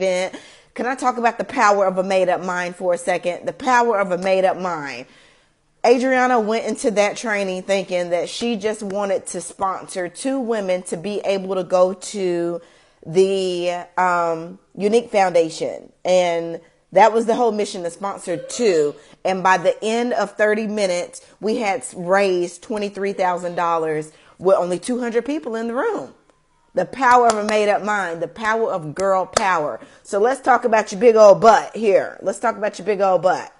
event. Can I talk about the power of a made-up mind for a second? The power of a made-up mind. Adriana went into that training thinking that she just wanted to sponsor 2 women to be able to go to the Unique Foundation. And that was the whole mission, to sponsor 2. And by the end of 30 minutes, we had raised $23,000 with only 200 people in the room. The power of a made-up mind, the power of girl power. So let's talk about your big old butt here. Let's talk about your big old butt.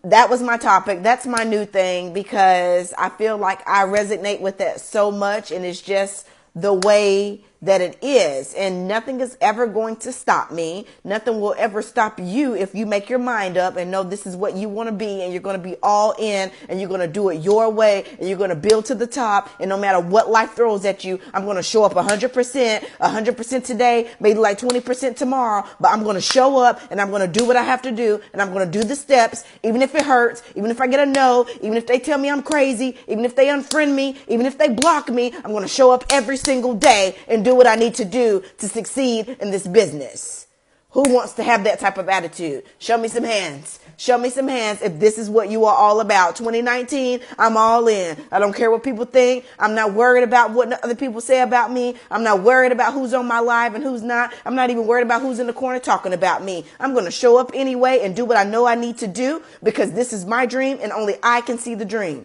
That was my topic. That's my new thing, because I feel like I resonate with that so much, and it's just the way that it is, and nothing is ever going to stop me. Nothing will ever stop you if you make your mind up and know this is what you want to be, and you're going to be all in, and you're going to do it your way, and you're going to build to the top. And no matter what life throws at you, I'm going to show up 100% today, maybe like 20% tomorrow, but I'm going to show up, and I'm going to do what I have to do, and I'm going to do the steps, even if it hurts, even if I get a no, even if they tell me I'm crazy, even if they unfriend me, even if they block me. I'm going to show up every single day and do what I need to do to succeed in this business. Who wants to have that type of attitude? Show me some hands. Show me some hands if this is what you are all about. 2019, I'm all in. I don't care what people think. I'm not worried about what other people say about me. I'm not worried about who's on my live and who's not. I'm not even worried about who's in the corner talking about me. I'm going to show up anyway and do what I know I need to do, because this is my dream and only I can see the dream.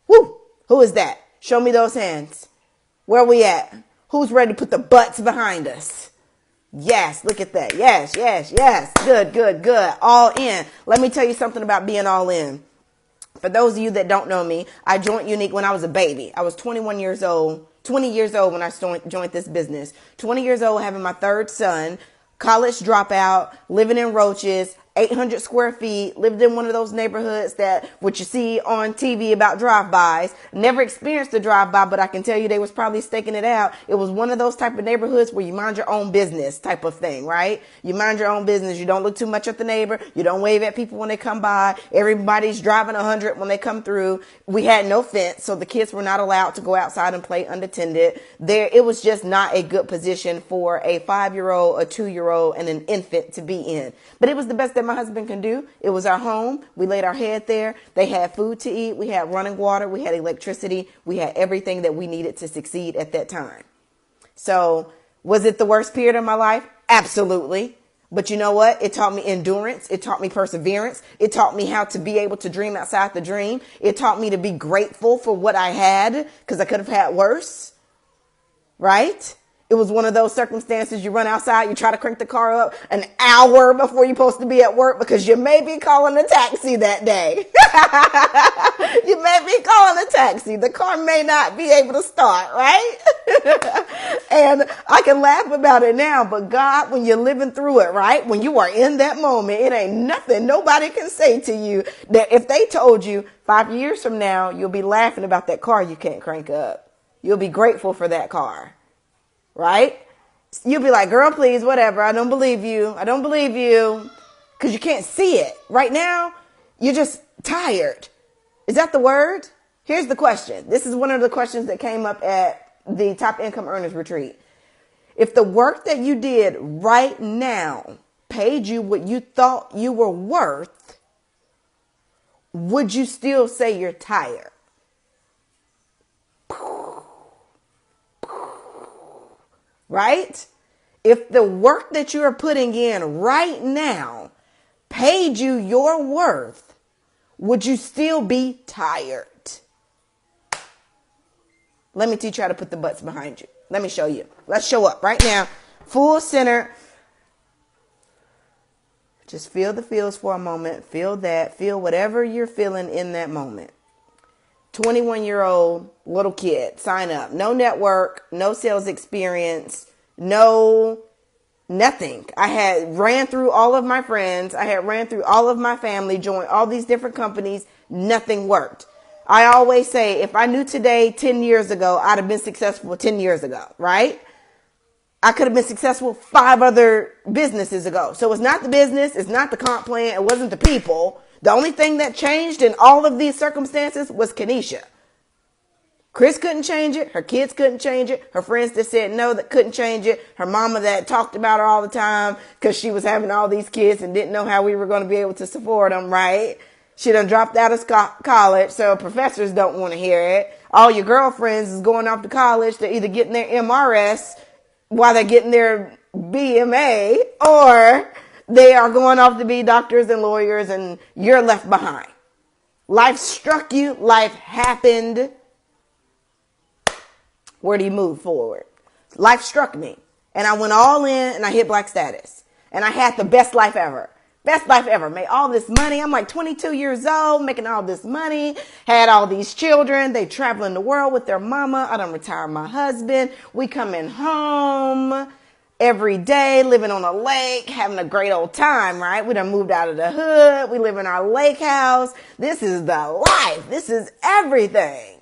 Woo! Who is that? Show me those hands. Where we at? Who's ready to put the butts behind us? Yes, look at that. Yes. Good. All in. Let me tell you something about being all in. For those of you that don't know me, I joined Unique when I was a baby. I was 20 years old when I joined this business. 20 years old, having my 3rd son, college dropout, living in Roaches, 800 square feet, lived in one of those neighborhoods that what you see on TV about drive-bys. Never experienced a drive-by, but I can tell you they was probably staking it out. It was one of those type of neighborhoods where you mind your own business type of thing, right? You mind your own business. You don't look too much at the neighbor. You don't wave at people when they come by. Everybody's driving 100 when they come through. We had no fence, so the kids were not allowed to go outside and play unattended. It was just not a good position for a 5-year-old, a 2-year-old, and an infant to be in. But it was the best that my husband can do. It was our home. We laid our head there. They had food to eat. We had running water. We had electricity. We had everything that we needed to succeed at that time. So was it the worst period of my life? Absolutely. But you know what? It taught me endurance. It taught me perseverance. It taught me how to be able to dream outside the dream. It taught me to be grateful for what I had, because I could have had worse. Right? It was one of those circumstances you run outside, you try to crank the car up an hour before you're supposed to be at work because you may be calling a taxi that day. You may be calling a taxi. The car may not be able to start, right? And I can laugh about it now, but God, when you're living through it, right? When you are in that moment, it ain't nothing nobody can say to you that if they told you 5 years from now, you'll be laughing about that car you can't crank up. You'll be grateful for that car. Right? You'll be like, girl, please, whatever. I don't believe you. Because you can't see it. Right now, you're just tired. Is that the word? Here's the question. This is one of the questions that came up at the Top Income Earners Retreat. If the work that you did right now paid you what you thought you were worth, would you still say you're tired? Right? If the work that you are putting in right now paid you your worth, would you still be tired? Let me teach you how to put the butts behind you. Let me show you. Let's show up right now. Full center. Just feel the feels for a moment. Feel that. Feel whatever you're feeling in that moment. 21-year-old little kid, sign up. No network, no sales experience, no nothing. I had ran through all of my friends. I had ran through all of my family, joined all these different companies. Nothing worked. I always say, if I knew today 10 years ago, I'd have been successful 10 years ago, right? I could have been successful 5 other businesses ago. So it's not the business. It's not the comp plan. It wasn't the people. The only thing that changed in all of these circumstances was Kenesha. Chris couldn't change it. Her kids couldn't change it. Her friends that said no that couldn't change it. Her mama that talked about her all the time because she was having all these kids and didn't know how we were going to be able to support them, right? She done dropped out of college, so professors don't want to hear it. All your girlfriends is going off to college. They're either getting their MRS while they're getting their BMA, or they are going off to be doctors and lawyers, and you're left behind. Life struck you. Life happened. Where do you move forward? Life struck me, and I went all in, and I hit Black status, and I had the best life ever. Best life ever. Made all this money. I'm like 22 years old, making all this money. Had all these children. They traveling the world with their mama. I done retired my husband. We coming home every day, living on a lake, having a great old time, right? We done moved out of the hood. We live in our lake house. This is the life. This is everything.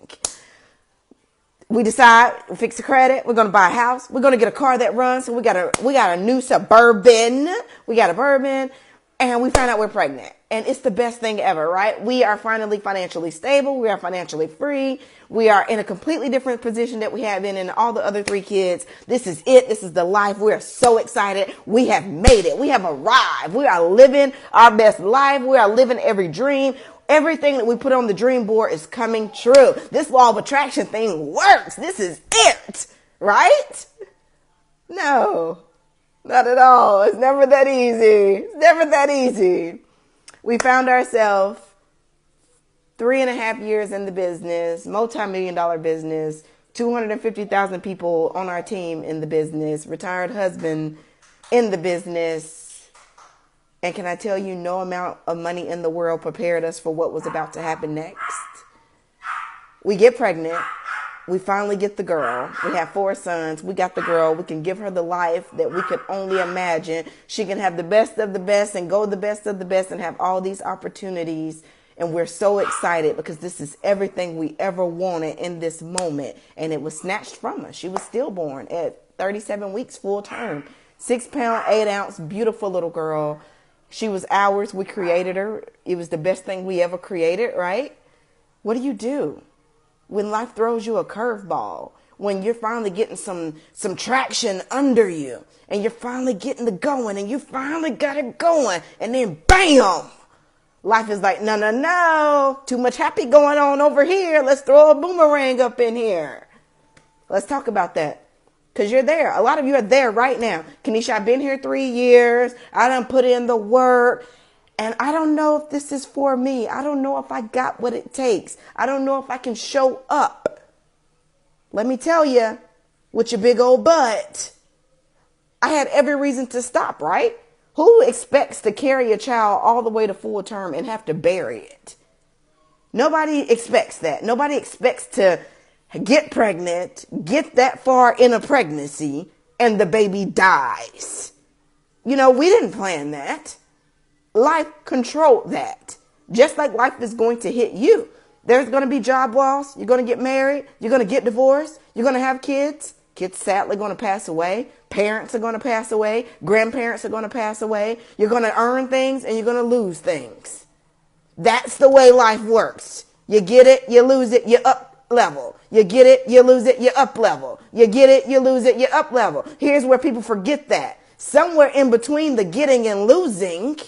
We decide, we fix the credit. We're going to buy a house. We're going to get a car that runs. So we got a new Suburban. We got a Bourbon. And we find out we're pregnant. And it's the best thing ever, right? We are finally financially stable. We are financially free. We are in a completely different position that we have been in all the other 3 kids. This is it. This is the life. We are so excited. We have made it. We have arrived. We are living our best life. We are living every dream. Everything that we put on the dream board is coming true. This law of attraction thing works. This is it, right? No. Not at all. It's never that easy. It's never that easy. We found ourselves 3.5 years in the business, multi-million-dollar business, 250,000 people on our team in the business, retired husband in the business. And can I tell you, no amount of money in the world prepared us for what was about to happen next. We get pregnant. We finally get the girl. We have 4 sons. We got the girl. We can give her the life that we could only imagine. She can have the best of the best and go the best of the best and have all these opportunities. And we're so excited because this is everything we ever wanted in this moment. And it was snatched from us. She was stillborn at 37 weeks, full term. 6 pound, 8 ounce, beautiful little girl. She was ours. We created her. It was the best thing we ever created, right? What do? When life throws you a curveball, when you're finally getting some traction under you and you're finally getting it going and you finally got it going and then bam, life is like, no, too much happy going on over here. Let's throw a boomerang up in here. Let's talk about that because you're there. A lot of you are there right now. Kenesha, I've been here 3 years. I done put in the work. And I don't know if this is for me. I don't know if I got what it takes. I don't know if I can show up. Let me tell you, with your big old butt, I had every reason to stop, right? Who expects to carry a child all the way to full term and have to bury it? Nobody expects that. Nobody expects to get pregnant, get that far in a pregnancy, and the baby dies. We didn't plan that. Life controlled that. Just like life is going to hit you. There's going to be job loss. You're going to get married. You're going to get divorced. You're going to have kids. Kids sadly going to pass away. Parents are going to pass away. Grandparents are going to pass away. You're going to earn things and you're going to lose things. That's the way life works. You get it, you lose it, you up level. You get it, you lose it, you up level. You get it, you lose it, you up level. Here's where people forget that. Somewhere in between the getting and losing,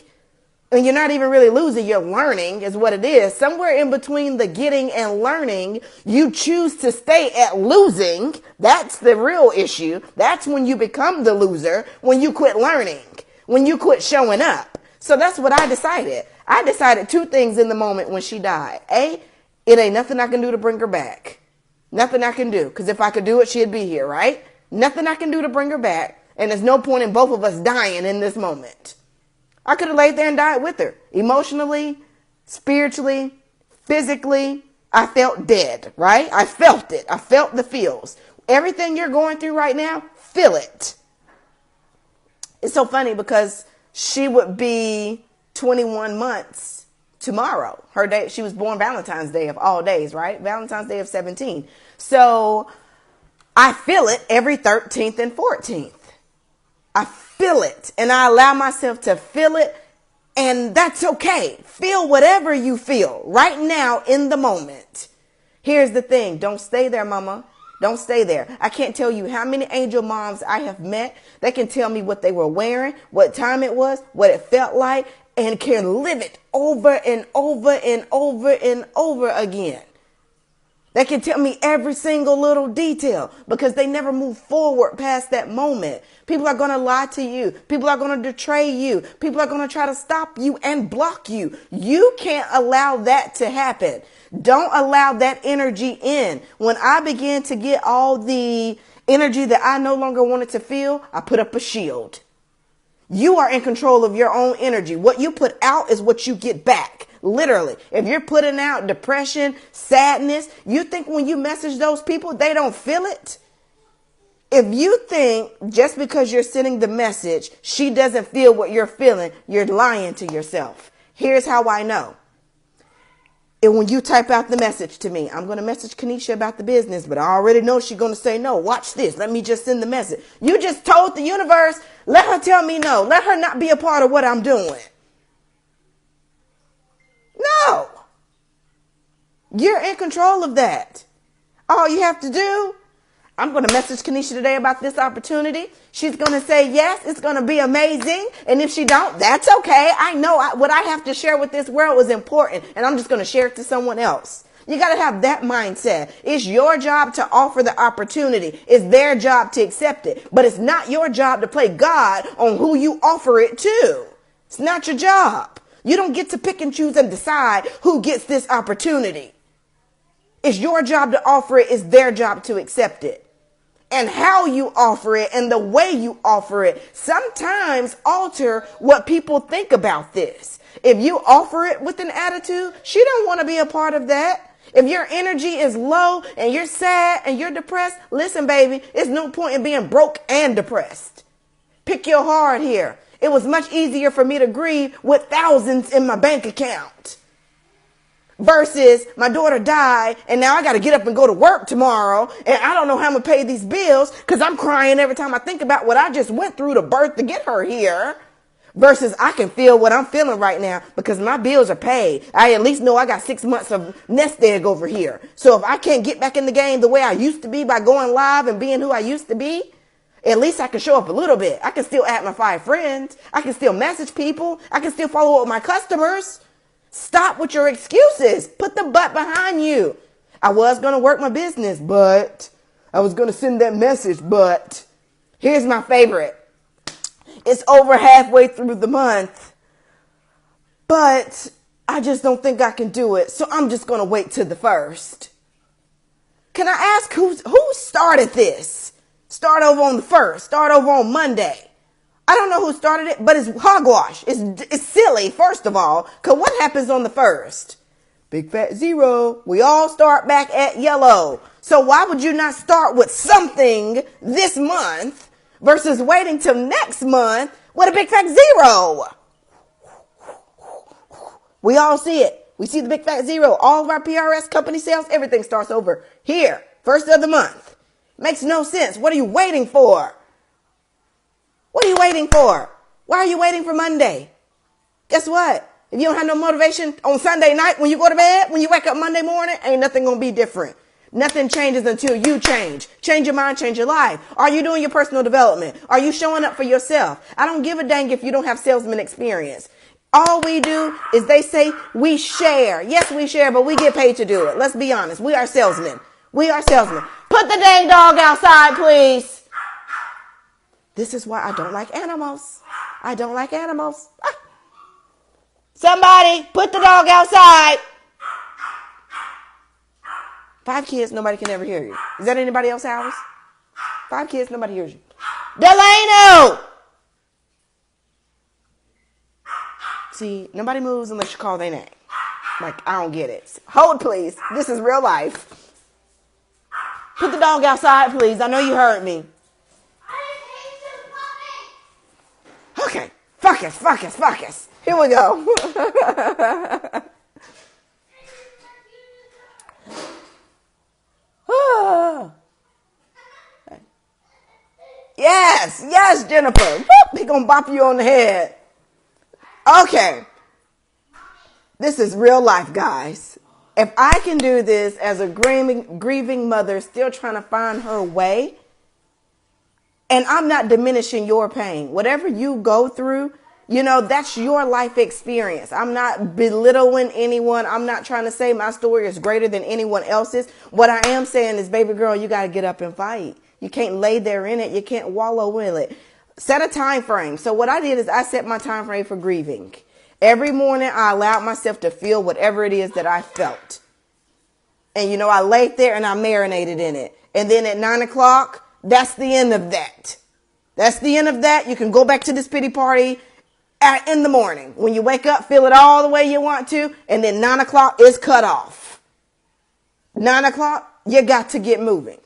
and you're not even really losing, you're learning is what it is. Somewhere in between the getting and learning, you choose to stay at losing. That's the real issue. That's when you become the loser, when you quit learning, when you quit showing up. So that's what I decided. I decided 2 things in the moment when she died. A, it ain't nothing I can do to bring her back. Nothing I can do. Because if I could do it, she'd be here, right? Nothing I can do to bring her back. And there's no point in both of us dying in this moment. I could have laid there and died with her. Emotionally, spiritually, physically, I felt dead, right? I felt it. I felt the feels. Everything you're going through right now, feel it. It's so funny because she would be 21 months tomorrow. Her day, she was born Valentine's Day of all days, right? Valentine's Day of 17. So I feel it every 13th and 14th. I feel it and I allow myself to feel it, and that's okay. Feel whatever you feel right now in the moment. Here's the thing. Don't stay there, mama. Don't stay there. I can't tell you how many angel moms I have met. They can tell me what they were wearing, what time it was, what it felt like, and can live it over and over and over and over again. They can tell me every single little detail because they never move forward past that moment. People are going to lie to you. People are going to betray you. People are going to try to stop you and block you. You can't allow that to happen. Don't allow that energy in. When I began to get all the energy that I no longer wanted to feel, I put up a shield. You are in control of your own energy. What you put out is what you get back. Literally. If you're putting out depression, sadness, you think when you message those people, they don't feel it? If you think just because you're sending the message, she doesn't feel what you're feeling, you're lying to yourself. Here's how I know. And when you type out the message to me, I'm going to message Kanisha about the business, but I already know she's going to say no. Watch this. Let me just send the message. You just told the universe, let her tell me no. Let her not be a part of what I'm doing. No. You're in control of that. All you have to do, I'm going to message Kanisha today about this opportunity. She's going to say yes. It's going to be amazing. And if she don't, that's okay. I know what I have to share with this world is important, and I'm just going to share it to someone else. You got to have that mindset. It's your job to offer the opportunity. It's their job to accept it. But it's not your job to play God on who you offer it to. It's not your job. You don't get to pick and choose and decide who gets this opportunity. It's your job to offer it. It's their job to accept it. And how you offer it and the way you offer it sometimes alter what people think about this. If you offer it with an attitude, she don't want to be a part of that. If your energy is low and you're sad and you're depressed, listen, baby, it's no point in being broke and depressed. Pick your heart here. It was much easier for me to grieve with thousands in my bank account versus my daughter died and now I got to get up and go to work tomorrow and I don't know how I'm going to pay these bills because I'm crying every time I think about what I just went through to birth to get her here. Versus I can feel what I'm feeling right now because my bills are paid. I at least know I got 6 months of nest egg over here. So if I can't get back in the game the way I used to be by going live and being who I used to be, at least I can show up a little bit. I can still add my 5 friends. I can still message people. I can still follow up with my customers. Stop with your excuses. Put the butt behind you. I was going to work my business, but I was going to send that message, but here's my favorite. It's over halfway through the month, but I just don't think I can do it. So I'm just going to wait till the 1st. Can I ask who started this? Start over on the 1st. Start over on Monday. I don't know who started it, but it's hogwash. It's silly, first of all, because what happens on the 1st? Big fat 0. We all start back at yellow. So why would you not start with something this month versus waiting till next month with a big fat 0? We all see it. We see the big fat 0. All of our PRS company sales, everything starts over here, 1st of the month. Makes no sense. What are you waiting for? What are you waiting for? Why are you waiting for Monday? Guess what? If you don't have no motivation on Sunday night when you go to bed, when you wake up Monday morning, ain't nothing going to be different. Nothing changes until you change. Change your mind, change your life. Are you doing your personal development? Are you showing up for yourself? I don't give a dang if you don't have salesman experience. All we do is they say we share. Yes, we share, but we get paid to do it. Let's be honest. We are salesmen. We are salesmen. Put the dang dog outside, please. This is why I don't like animals. I don't like animals. Ah. Somebody put the dog outside. 5 kids, nobody can ever hear you. Is that anybody else's house? 5 kids, nobody hears you. Delano! See, nobody moves unless you call their name. Like, I don't get it. Hold, please. This is real life. Put the dog outside, please. I know you heard me. Okay. Focus. Here we go. Yes, Jennifer. He gonna bop you on the head. Okay. This is real life, guys. if I can do this as a grieving mother still trying to find her way, and I'm not diminishing your pain, whatever you go through, you know, that's your life experience. I'm not belittling anyone. I'm not trying to say my story is greater than anyone else's. What I am saying is, baby girl, you got to get up and fight. You can't lay there in it. You can't wallow in it. Set a time frame. So what I did is I set my time frame for grieving. Every morning I allowed myself to feel whatever it is that I felt. And, you know, I laid there and I marinated in it. And then at 9 o'clock, that's the end of that. That's the end of that. You can go back to this pity party in the morning. When you wake up, feel it all the way you want to. And then 9 o'clock is cut off. 9 o'clock, you got to get moving.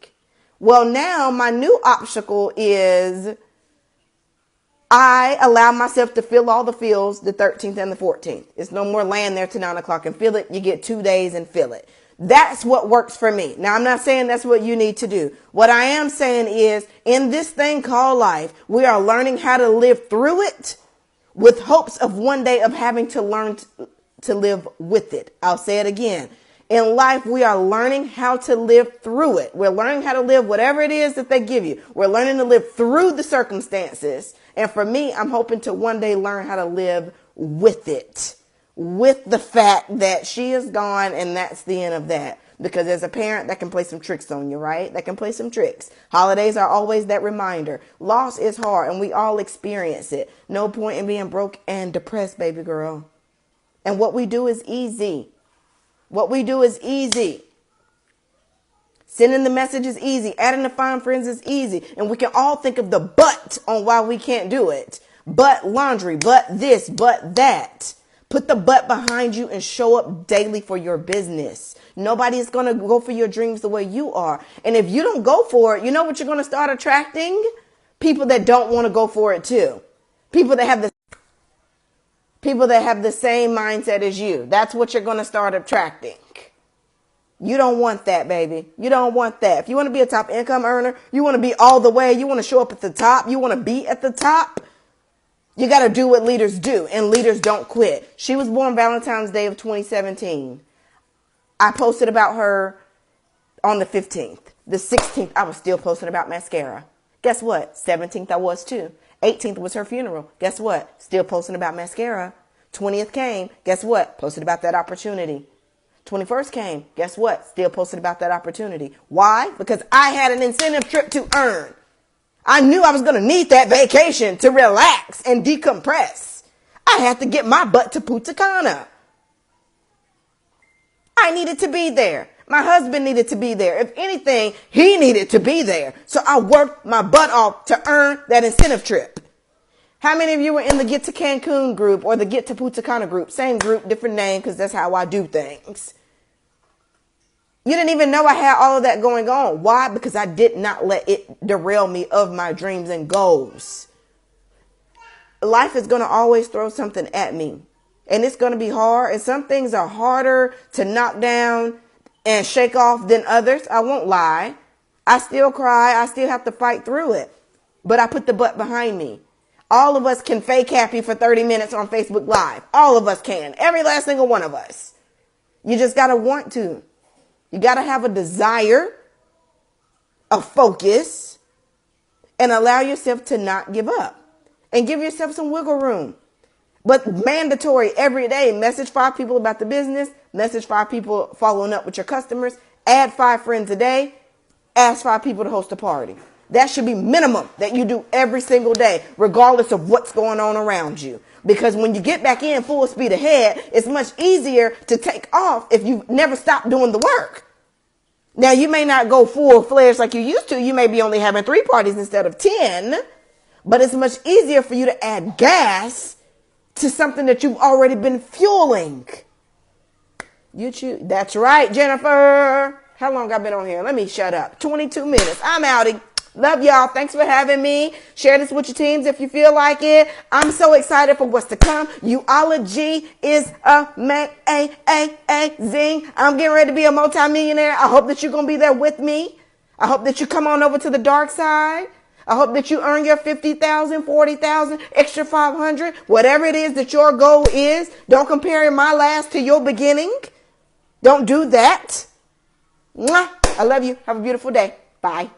Well, now my new obstacle is I allow myself to feel all the feels the 13th and the 14th. It's no more laying there to 9 o'clock and feel it. You get 2 days and feel it. That's what works for me. Now, I'm not saying that's what you need to do. What I am saying is, in this thing called life, we are learning how to live through it with hopes of one day of having to learn to live with it. I'll say it again. In life, we are learning how to live through it. We're learning how to live whatever it is that they give you. We're learning to live through the circumstances. And for me, I'm hoping to one day learn how to live with it. With the fact that she is gone and that's the end of that. Because as a parent, that can play some tricks on you, right? That can play some tricks. Holidays are always that reminder. Loss is hard and we all experience it. No point in being broke and depressed, baby girl. And what we do is easy. What we do is easy. Sending the message is easy. Adding the find friends is easy. And we can all think of the but on why we can't do it. But laundry, but this, but that. Put the but behind you and show up daily for your business. Nobody is going to go for your dreams the way you are. And if you don't go for it, you know what you're going to start attracting? People that don't want to go for it too. People that have the same mindset as you. That's what you're going to start attracting. You don't want that, baby. You don't want that. If you want to be a top income earner, you want to be all the way, you want to show up at the top, you want to be at the top, you got to do what leaders do, and leaders don't quit. She was born Valentine's Day of 2017. I posted about her on the 15th. The 16th, I was still posting about mascara. Guess what? 17th, I was too. 18th was her funeral. Guess what? Still posting about mascara. 20th came. Guess what? Posted about that opportunity. 21st came. Guess what? Still posted about that opportunity. Why? Because I had an incentive trip to earn. I knew I was going to need that vacation to relax and decompress. I had to get my butt to Punta Cana. I needed to be there. My husband needed to be there. If anything, he needed to be there. So I worked my butt off to earn that incentive trip. How many of you were in the Get to Cancun group or the Get to Punta Cana group? Same group, different name, because that's how I do things. You didn't even know I had all of that going on. Why? Because I did not let it derail me of my dreams and goals. Life is going to always throw something at me. And it's going to be hard. And some things are harder to knock down and shake off than others. I won't lie. I still cry. I still have to fight through it. But I put the butt behind me. All of us can fake happy for 30 minutes on Facebook Live. All of us can. Every last single one of us. You just got to want to. You got to have a desire, a focus, and allow yourself to not give up. And give yourself some wiggle room. But mandatory every day. Message 5 people about the business. Message 5 people following up with your customers. Add 5 friends a day. Ask 5 people to host a party. That should be minimum that you do every single day, regardless of what's going on around you. Because when you get back in full speed ahead, it's much easier to take off if you never stop doing the work. Now, you may not go full-fledged like you used to. You may be only having 3 parties instead of 10. But it's much easier for you to add gas to something that you've already been fueling. You choose. That's right, Jennifer. How long I've been on here? Let me shut up. 22 minutes. I'm outie. Love y'all. Thanks for having me. Share this with your teams if you feel like it. I'm so excited for what's to come. Uology is amazing. I'm getting ready to be a multimillionaire. I hope that you're going to be there with me. I hope that you come on over to the dark side. I hope that you earn your 50,000, 40,000, extra 500, whatever it is that your goal is. Don't compare my last to your beginning. Don't do that. Mwah. I love you. Have a beautiful day. Bye.